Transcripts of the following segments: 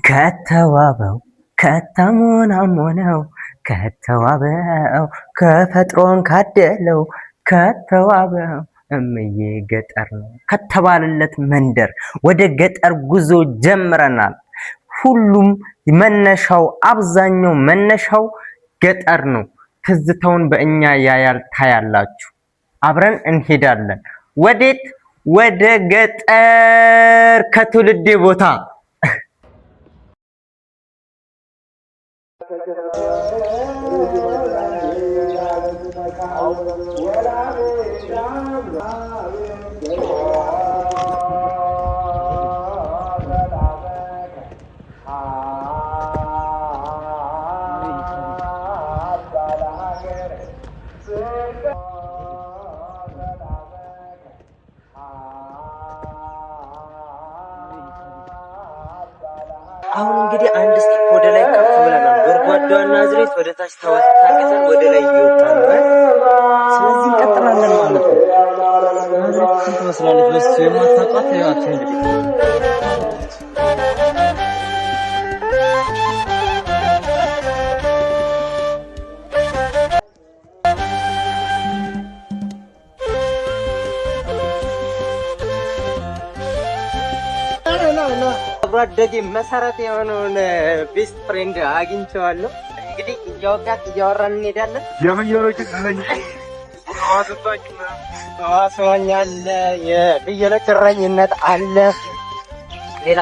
ከተዋበው ከተሞናሞነው ከተዋበው ከፈጥሮን ካደለው ከተዋበው እምዬ ገጠር ነው ከተባለለት መንደር ወደ ገጠር ጉዞ ጀምረናል። ሁሉም መነሻው አብዛኛው መነሻው ገጠር ነው። ትዝታውን በእኛ ያያል ታያላችሁ። አብረን እንሄዳለን። ወዴት? ወደ ገጠር ከትውልዴ ቦታ አሁን እንግዲህ አንድ ስቴፕ ወደ ላይ ከፍ ብለናል። ጎድጓዳዋና ናዝሬት ወደ ታች ተወጣጣን ወደ ላይ ይወጣል። ስለዚህ እንቀጥላለን ማለት ነው። ናዝሬት ትመስላለች በሱ የማታውቋት ያያችሁ እንግዲህ አብራደጌ መሰረት የሆነውን ቤስት ፍሬንድ አግኝቼዋለሁ። እንግዲህ እያወራን እንሄዳለን። የፍየሎች ዋስዋኝ አለ፣ የፍየሎች እረኝነት አለ። ሌላ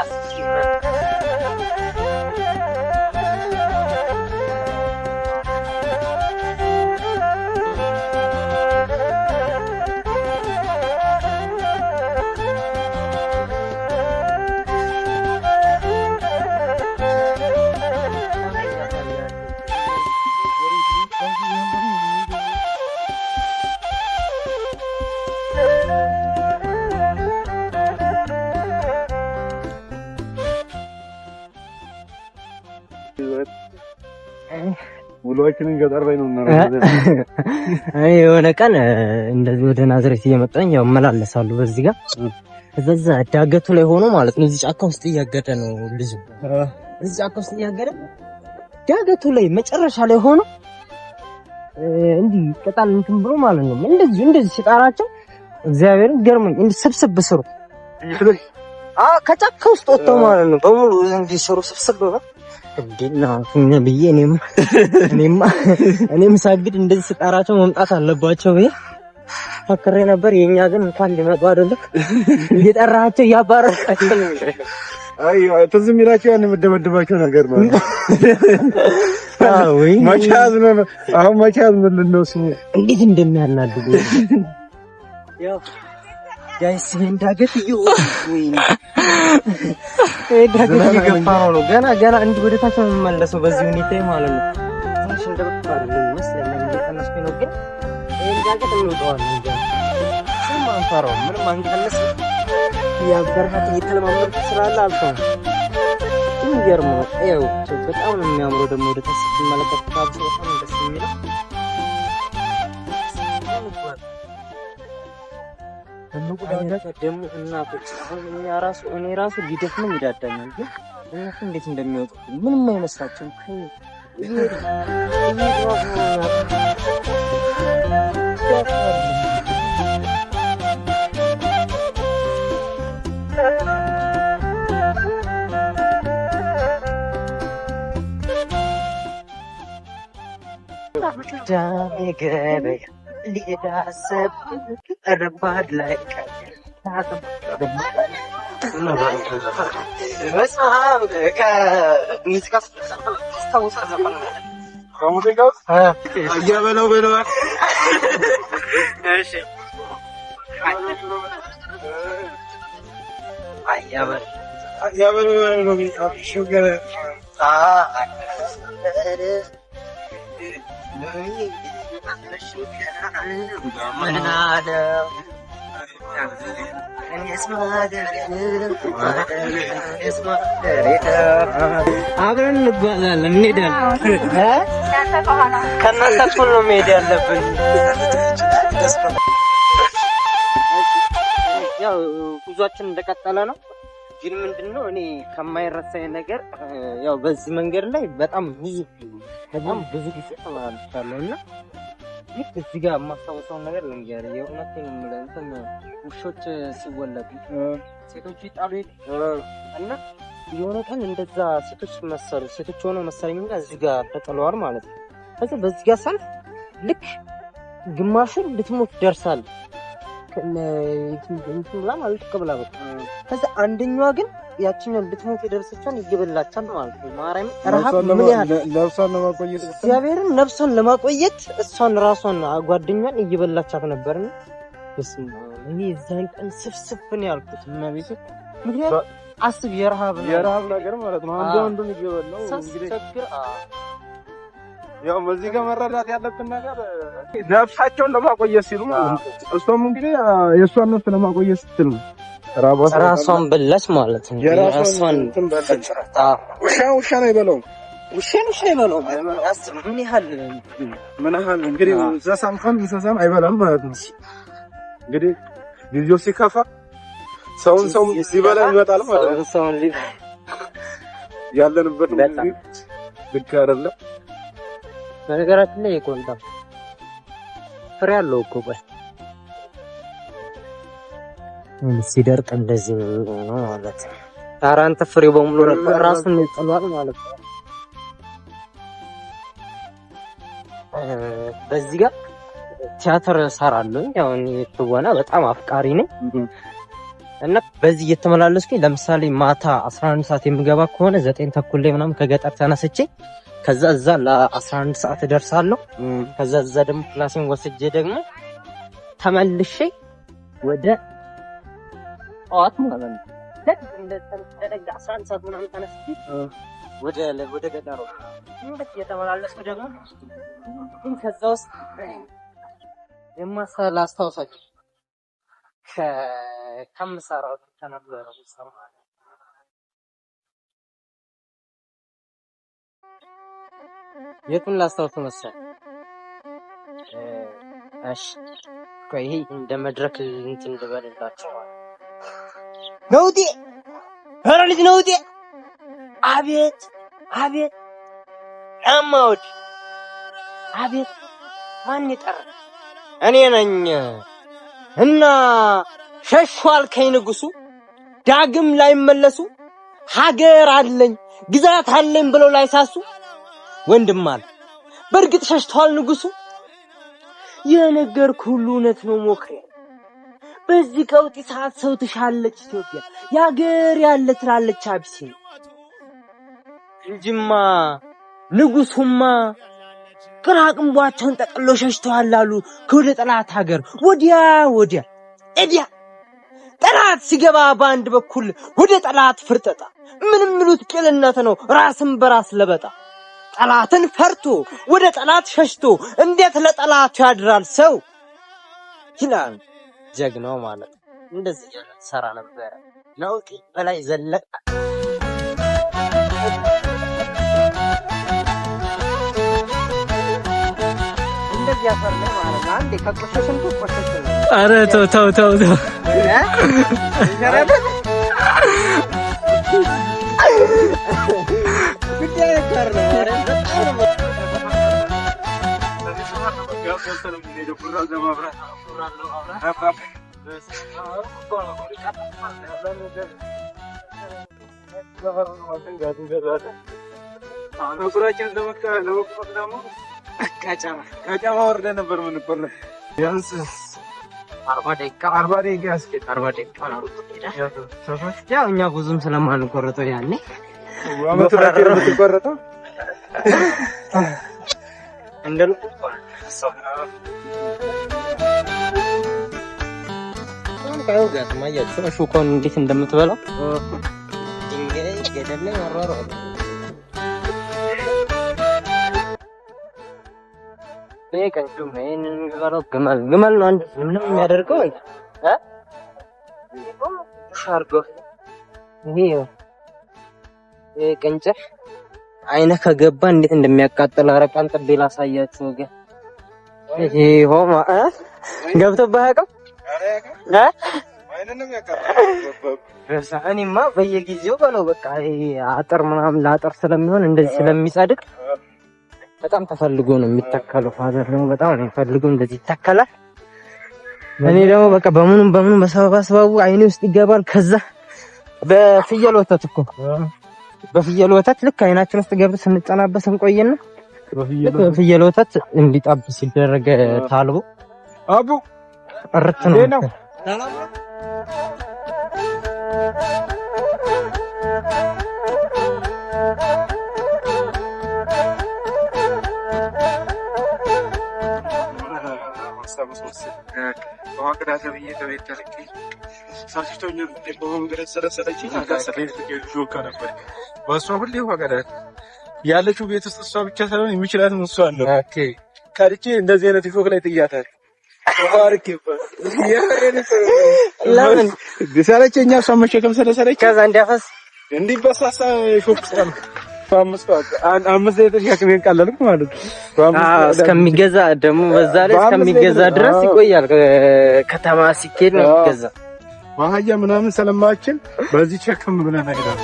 ውሎአችንን ገጠር ላይ ነው እና የሆነ ቀን እንደዚህ ወደ ናዝሬት እየመጣኝ ያው እመላለሳለሁ በዚህ ጋር እዛ ዳገቱ ላይ ሆኖ ማለት ነው። እዚህ ጫካ ውስጥ እያገደ ነው ልጅ እዚህ ጫካ ውስጥ እያገደ ዳገቱ ላይ መጨረሻ ላይ ሆኖ እንዲህ ቅጠል እንትን ብሎ ማለት ነው። እንደዚህ ሲጣራቸው እግዚአብሔርን ገርሞኝ እንዲህ ስብስብ ስሩ ከጫካ ውስጥ ወጥተው ማለት ነው በሙሉ እንዲህ ስሩ ስብስብ ነው እንዴና ነብዬ እኔም ሳግድ እንደዚህ ስጣራቸው መምጣት አለባቸው ብዬ ፈክሬ ነበር። የኛ ግን እንኳን ሊመጡ አይደለም እየጠራቸው እያባረካቸው ነው። አይ ትዝ የሚላቸው ያን የምደበድባቸው ነገር ነው። ወይ ማቻዝ ነው። አሁን ማቻዝ ምንድን ነው እሱ እንዴት እንደሚያናድዱ ያው ጋይስ እንዳገት ወይ ዳገት ይገፋው ነው። ገና እንዲህ ወደ ታች የምመለሰው በዚህ ሁኔታ ማለት ነው። ትንሽ እንደበቃ ነው መስለኝ እየተነስኩ ነው። ግን እንዳገት እንውጣዋለን እንጂ ምንም አንፈራው ምንም አንቀንስ። ያበረታት እየተለማመድኩ ስላለ አልፈው ይገርም ነው። ያው በጣም ነው የሚያምረው። ደግሞ ወደ ታች ስትመለከት ታብሶ በጣም ደስ የሚለው ደግሞ እናቶች እኔ ራሱ ሊደፍነኝ ይዳዳኛል። ግን እነሱ እንዴት እንደሚወጡ ምንም አይመስላቸውም። ሊዳሰብ ረባድ ላይ አብረን እንጓዛለን እንሄዳለን። ከእናንተ እኩል ነው መሄድ ያለብን። ያው ጉዟችን እንደቀጠለ ነው። ግን ምንድነው እኔ ከማይረሳኝ ነገር ያው በዚህ መንገድ ላይ በጣም ብዙ ጊዜ ተመላልሻለሁና ይህ እዚህ ጋር የማስታውሰው ነገር ልንገርህ። የእውነቴን የምልህ እንትን ውሾች ሲወለዱ ሴቶቹ ይጣሉ እና የሆነ ቀን እንደዛ ሴቶች ሆነው መሰለኝና እዚህ ጋር ተጥለዋል ማለት ነው። ከዛ በዚህ ጋር ሳልፍ ልክ ግማሹን ልትሞት ደርሳል ብላ ማለት ተቀብላ በቃ ከዛ አንደኛዋ ግን ያቺኛው ልትሞት የደረሰችውን ይገበላቻል ማለት ነው። ማርያም ረሃብ ምን ያህል ነፍሷን ለማቆየት እግዚአብሔርን ነፍሷን ለማቆየት እሷን ራሷን ጓደኛን እየበላቻት ነበርና በስመ አብ እኔ እዛን ቀን ስፍስፍን ያልኩት እናቤት ምክንያቱም አስብ የረሃብ ነገር ማለት ነው። አንዱን ይገበላው እንግዲህ ያው በዚህ ጋር መረዳት ያለብን ነገር ነፍሳቸውን ለማቆየት ሲሉ እሷም እንግዲህ የእሷን ነፍስ ለማቆየት ስትል ነው ራሷን በላች ማለት ነው። የራሷን በላች። ውሻ ነው ይበለው አስብ ምን ያህል እንግዲህ እንስሳም አይበላም ማለት ነው። እንግዲህ ጊዜው ሲከፋ ሰው ሲበላ ይመጣል ማለት ነው። ሰውን ያለንበት ልክ አይደለም። በነገራችን ላይ የቆንጣ ፍሬ ያለው እኮ ሲደርቅ እንደዚህ ነው ማለት ነው። ኧረ አንተ ፍሬው በሙሉ ራሱን ይጥላል ማለት ነው። በዚህ ጋር ቲያትር እሰራለሁ። ያው እኔ ትወና በጣም አፍቃሪ ነኝ እና በዚህ እየተመላለስኩኝ ለምሳሌ ማታ 11 ሰዓት የምገባ ከሆነ 9 ተኩል ላይ ምናምን ከገጠር ተነስቼ ከዛ እዛ ለ11 ሰዓት እደርሳለሁ። ከዛ እዛ ደግሞ ክላሴን ወስጄ ደግሞ ተመልሼ ወደ ጠዋት ማለት ነው እንደ 11 ሰዓት ምናምን ተነስቼ ወደ ገጠር እንዴት እየተመላለስኩ ደግሞ ከዛ ውስጥ የማላስታውሳቸው ከምሰራው ተነበረው የቱን ላስታውስ መሰለህ? እሺ ቆይ ይሄ እንደ መድረክ እንትን ልበልላቸው ነውጤ ኧረ ልጅ ነውጤ አቤት አማውድ አቤት ማን ይጠራ እኔ ነኝ እና ሸሽዋል ከይንጉሱ ዳግም ላይመለሱ ሀገር አለኝ ግዛት አለኝ ብለው ላይሳሱ ወንድማል በርግጥ ሸሽቷል ንጉሱ የነገርኩህ ሁሉ እውነት ነው ሞክሬ በዚህ ቀውጢ ሰዓት ሰው ትሻለች ኢትዮጵያ ያገር ያለ ትላለች አቢሲኒያ እንጂማ ንጉሱማ ቅራቅንቧቸውን ጠቅሎ ሸሽተዋል አሉ ከወደ ጠላት ሀገር ወዲያ እዲያ ጠላት ሲገባ በአንድ በኩል ወደ ጠላት ፍርጠጣ ምንም ምሉት ቅልነት ነው ራስን በራስ ለበጣ ጠላትን ፈርቶ ወደ ጠላት ሸሽቶ እንዴት ለጠላቱ ያድራል ሰው ይላል ጀግናው ማለት እንደዚህ ሰራ ነበር ነውጤ በላይ ዘለቀ እንደዚህ ያፈርነ ማለት አንዴ ከቆሸሽን ቆሸሽን ኧረ ተው ቀጫማ ወርደን ነበር የምንቆለው ቢያንስ 40 ደቂቃ ያው እኛ ብዙም ስለማንቆርጠው ያኔ አመት ላይ የምትቆረጠው እንደሉ ካው ጋር ማያችሁ ሹኮን እንዴት እንደምትበላው ድንጋይ ገደል ላይ ወራሮ በቀንቱም ነን ገባረው ግመል ነው አንድ ምንም የሚያደርገው ሻርጎ ይሄ ቅንጭ አይነ ከገባ እንዴት እንደሚያቃጥል አረቃን ጥቤላ ሳያችሁ ወገ ይሄ ሆማ ገብቶብህ አያውቅም እኔማ በየጊዜው በለው በቃ አጥር ምናምን ለአጥር ስለሚሆን እንደዚህ ስለሚጸድቅ በጣም ተፈልጎ ነው የሚተከለው። ፋዘር ደግሞ በጣም ነው የሚፈልገው እንደዚህ ይተከላል። እኔ ደግሞ በቃ በምኑም በሰበቡ አይኔ ውስጥ ይገባል። ከዛ በፍየል ወተት ልክ አይናችን ውስጥ ገብቶ ስንጨናበስ እንቆይና በፍየል ወተት እንዲጣብ ሲደረግ ታልቦ አቡ እርት ነው። ያለችው ቤት ውስጥ እሷ ብቻ ሳይሆን የሚችላትም እሷ ነው። ኦኬ ካርቼ እንደዚህ አይነት ፎቅ ላይ ጥያታል። ወርክ ይባል ለምን ቢሰለቸኛ እሷ መሸከም ስለሰለች ከዛ እንዲበሳሳ ሾክ ሰራ አምስት የተሸከመን ቀለልኩ ማለት ነው። እስከሚገዛ ደግሞ በዛ ላይ እስከሚገዛ ድረስ ይቆያል። ከተማ ሲኬድ ነው የሚገዛ። ዋሃያ ምናምን ስለማችን በዚህ ቸከም ብለን አይደለም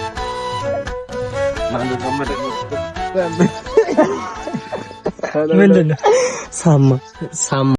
ማለት ነው። ምንድነው ሳማ